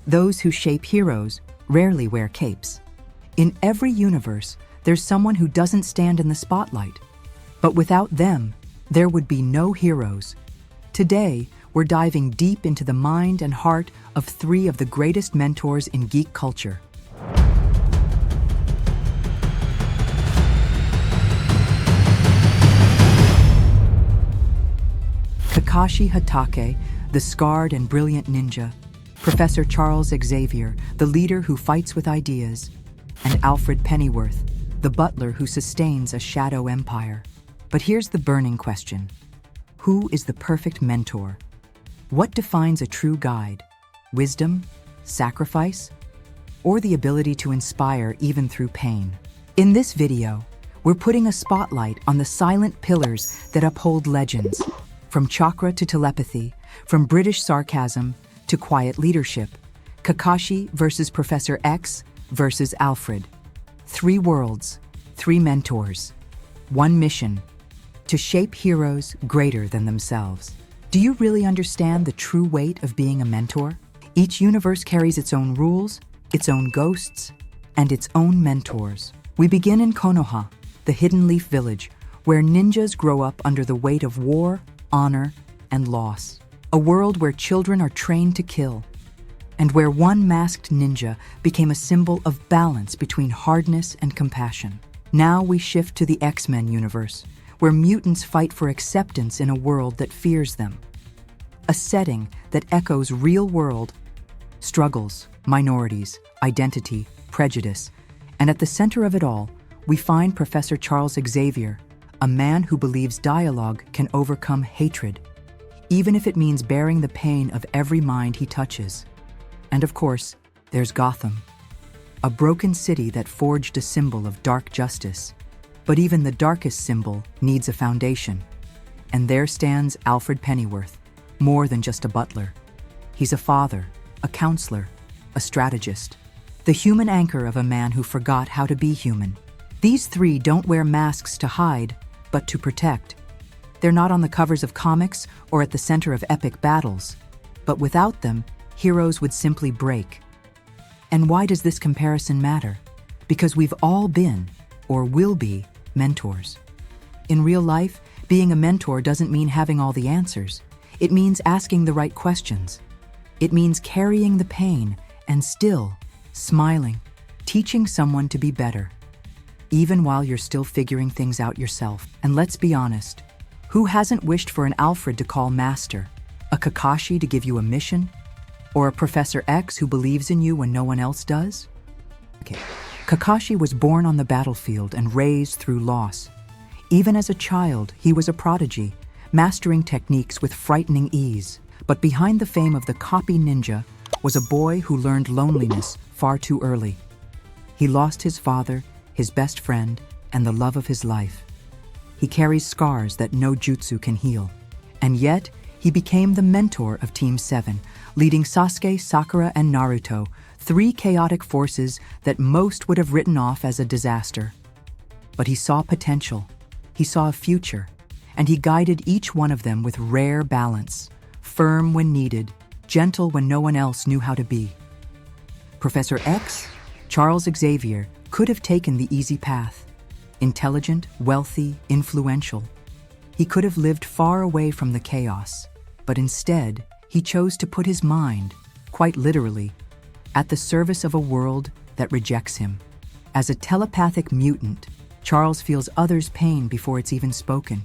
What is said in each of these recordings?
Those who shape heroes rarely wear capes. In every universe, there's someone who doesn't stand in the spotlight. But without them, there would be no heroes. Today, we're diving deep into the mind and heart of three of the greatest mentors in geek culture. Kakashi Hatake, the scarred and brilliant ninja, Professor Charles Xavier, the leader who fights with ideas, and Alfred Pennyworth, the butler who sustains a shadow empire. But here's the burning question. Who is the perfect mentor? What defines a true guide? Wisdom? Sacrifice? Or the ability to inspire even through pain? In this video, we're putting a spotlight on the silent pillars that uphold legends. From chakra to telepathy, from British sarcasm to quiet leadership, Kakashi versus Professor X versus Alfred. 3 worlds, 3 mentors, 1 mission: to shape heroes greater than themselves. Do you really understand the true weight of being a mentor? Each universe carries its own rules, its own ghosts, and its own mentors. We begin in Konoha, the Hidden Leaf Village, where ninjas grow up under the weight of war, honor, and loss. A world where children are trained to kill, and where one masked ninja became a symbol of balance between hardness and compassion. Now we shift to the X-Men universe, where mutants fight for acceptance in a world that fears them. A setting that echoes real-world struggles, minorities, identity, prejudice, and at the center of it all, we find Professor Charles Xavier, a man who believes dialogue can overcome hatred, even if it means bearing the pain of every mind he touches. And of course, there's Gotham, a broken city that forged a symbol of dark justice. But even the darkest symbol needs a foundation. And there stands Alfred Pennyworth, more than just a butler. He's a father, a counselor, a strategist, the human anchor of a man who forgot how to be human. These 3 don't wear masks to hide, but to protect. They're not on the covers of comics or at the center of epic battles, but without them, heroes would simply break. And why does this comparison matter? Because we've all been, or will be, mentors. In real life, being a mentor doesn't mean having all the answers. It means asking the right questions. It means carrying the pain and still smiling, teaching someone to be better, even while you're still figuring things out yourself. And let's be honest, who hasn't wished for an Alfred to call master, a Kakashi to give you a mission, or a Professor X who believes in you when no one else does? Kakashi was born on the battlefield and raised through loss. Even as a child, he was a prodigy, mastering techniques with frightening ease. But behind the fame of the copy ninja was a boy who learned loneliness far too early. He lost his father, his best friend, and the love of his life. He carries scars that no jutsu can heal. And yet, he became the mentor of Team 7, leading Sasuke, Sakura, and Naruto, 3 chaotic forces that most would have written off as a disaster. But he saw potential, he saw a future, and he guided each one of them with rare balance, firm when needed, gentle when no one else knew how to be. Professor X, Charles Xavier, could have taken the easy path. Intelligent, wealthy, influential. He could have lived far away from the chaos, but instead, he chose to put his mind, quite literally, at the service of a world that rejects him. As a telepathic mutant, Charles feels others' pain before it's even spoken.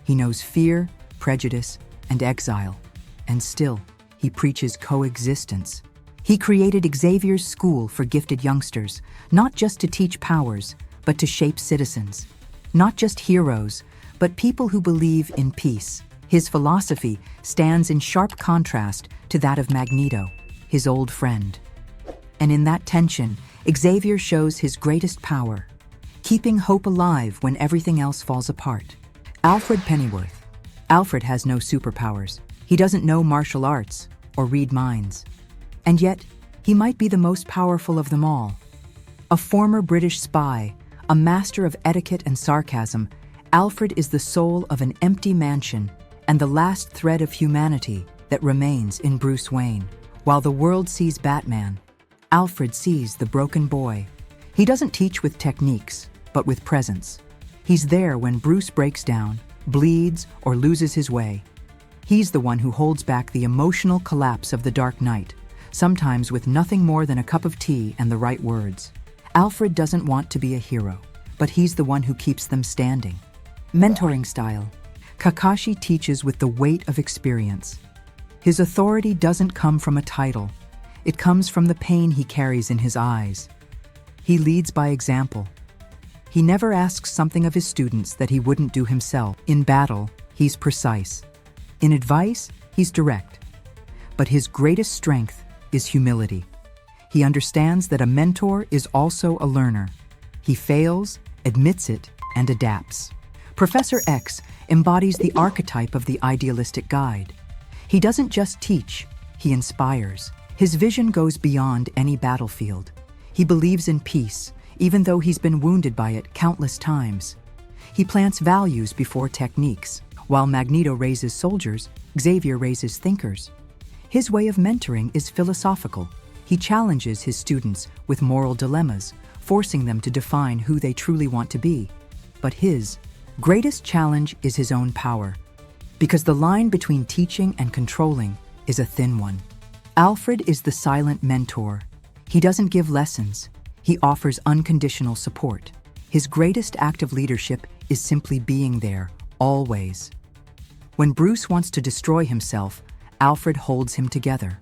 He knows fear, prejudice, and exile, and still, he preaches coexistence. He created Xavier's School for gifted youngsters, not just to teach powers, but to shape citizens. Not just heroes, but people who believe in peace. His philosophy stands in sharp contrast to that of Magneto, his old friend. And in that tension, Xavier shows his greatest power, keeping hope alive when everything else falls apart. Alfred Pennyworth. Alfred has no superpowers. He doesn't know martial arts or read minds. And yet, he might be the most powerful of them all. A former British spy, a master of etiquette and sarcasm, Alfred is the soul of an empty mansion and the last thread of humanity that remains in Bruce Wayne. While the world sees Batman, Alfred sees the broken boy. He doesn't teach with techniques, but with presence. He's there when Bruce breaks down, bleeds, or loses his way. He's the one who holds back the emotional collapse of the Dark Knight, sometimes with nothing more than a cup of tea and the right words. Alfred doesn't want to be a hero, but he's the one who keeps them standing. Mentoring style. Kakashi teaches with the weight of experience. His authority doesn't come from a title. It comes from the pain he carries in his eyes. He leads by example. He never asks something of his students that he wouldn't do himself. In battle, he's precise. In advice, he's direct. But his greatest strength is humility. He understands that a mentor is also a learner. He fails, admits it, and adapts. Professor X embodies the archetype of the idealistic guide. He doesn't just teach, he inspires. His vision goes beyond any battlefield. He believes in peace, even though he's been wounded by it countless times. He plants values before techniques. While Magneto raises soldiers, Xavier raises thinkers. His way of mentoring is philosophical. He challenges his students with moral dilemmas, forcing them to define who they truly want to be. But his greatest challenge is his own power, because the line between teaching and controlling is a thin one. Alfred is the silent mentor. He doesn't give lessons. He offers unconditional support. His greatest act of leadership is simply being there, always. When Bruce wants to destroy himself, Alfred holds him together.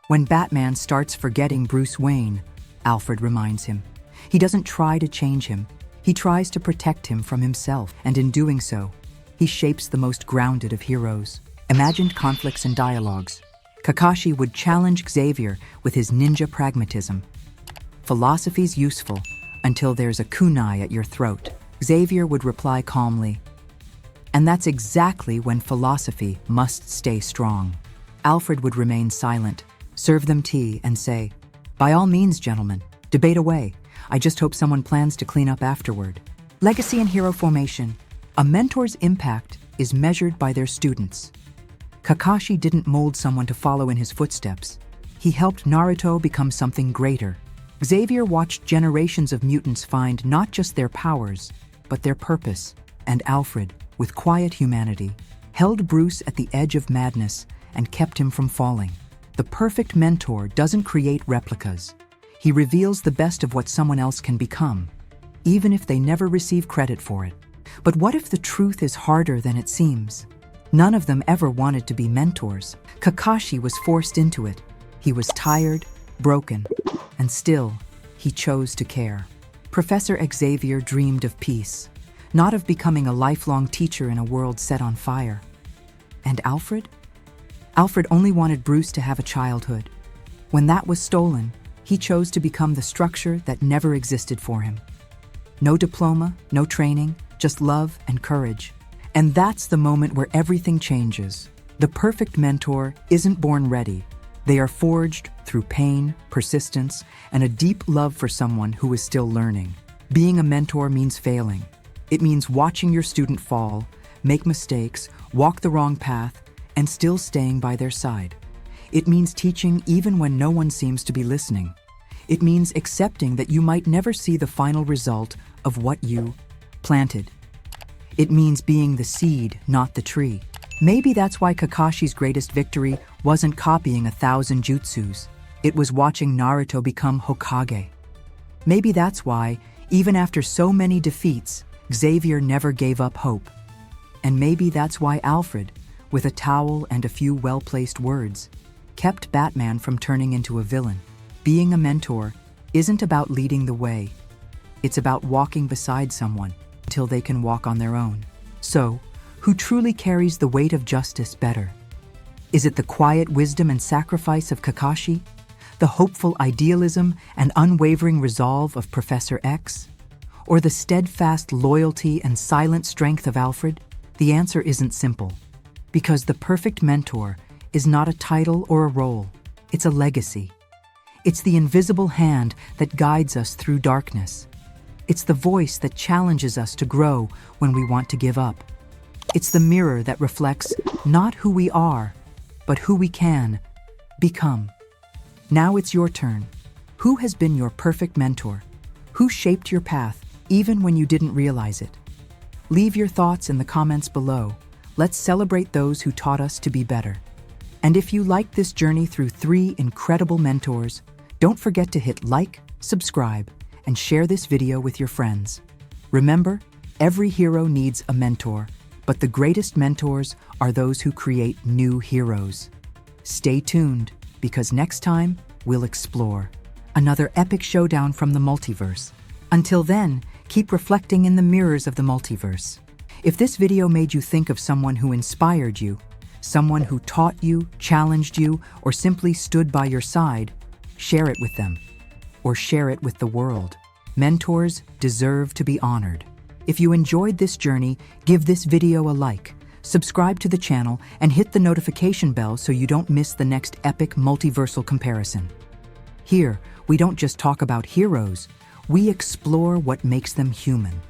When Batman starts forgetting Bruce Wayne, Alfred reminds him. He doesn't try to change him. He tries to protect him from himself, and in doing so, he shapes the most grounded of heroes. Imagined conflicts and dialogues. Kakashi would challenge Xavier with his ninja pragmatism. Philosophy's useful until there's a kunai at your throat. Xavier would reply calmly. And that's exactly when philosophy must stay strong. Alfred would remain silent, serve them tea, and say, "By all means, gentlemen, debate away. I just hope someone plans to clean up afterward." Legacy and hero formation. A mentor's impact is measured by their students. Kakashi didn't mold someone to follow in his footsteps. He helped Naruto become something greater. Xavier watched generations of mutants find not just their powers, but their purpose. And Alfred, with quiet humanity, held Bruce at the edge of madness and kept him from falling. The perfect mentor doesn't create replicas. He reveals the best of what someone else can become, even if they never receive credit for it. But what if the truth is harder than it seems? None of them ever wanted to be mentors. Kakashi was forced into it. He was tired, broken, and still, he chose to care. Professor Xavier dreamed of peace, not of becoming a lifelong teacher in a world set on fire. And Alfred? Alfred only wanted Bruce to have a childhood. When that was stolen, he chose to become the structure that never existed for him. No diploma, no training, just love and courage. And that's the moment where everything changes. The perfect mentor isn't born ready. They are forged through pain, persistence, and a deep love for someone who is still learning. Being a mentor means failing. It means watching your student fall, make mistakes, walk the wrong path, and still staying by their side. It means teaching even when no one seems to be listening. It means accepting that you might never see the final result of what you planted. It means being the seed, not the tree. Maybe that's why Kakashi's greatest victory wasn't copying 1,000 jutsus. It was watching Naruto become Hokage. Maybe that's why, even after so many defeats, Xavier never gave up hope. And maybe that's why Alfred, with a towel and a few well-placed words, kept Batman from turning into a villain. Being a mentor isn't about leading the way. It's about walking beside someone until they can walk on their own. So, who truly carries the weight of justice better? Is it the quiet wisdom and sacrifice of Kakashi? The hopeful idealism and unwavering resolve of Professor X? Or the steadfast loyalty and silent strength of Alfred? The answer isn't simple. Because the perfect mentor is not a title or a role. It's a legacy. It's the invisible hand that guides us through darkness. It's the voice that challenges us to grow when we want to give up. It's the mirror that reflects not who we are, but who we can become. Now it's your turn. Who has been your perfect mentor? Who shaped your path, even when you didn't realize it? Leave your thoughts in the comments below. Let's celebrate those who taught us to be better. And if you liked this journey through 3 incredible mentors, don't forget to hit like, subscribe, and share this video with your friends. Remember, every hero needs a mentor, but the greatest mentors are those who create new heroes. Stay tuned, because next time, we'll explore another epic showdown from the multiverse. Until then, keep reflecting in the mirrors of the multiverse. If this video made you think of someone who inspired you, someone who taught you, challenged you, or simply stood by your side, share it with them. Or share it with the world. Mentors deserve to be honored. If you enjoyed this journey, give this video a like, subscribe to the channel, and hit the notification bell so you don't miss the next epic multiversal comparison. Here, we don't just talk about heroes, we explore what makes them human.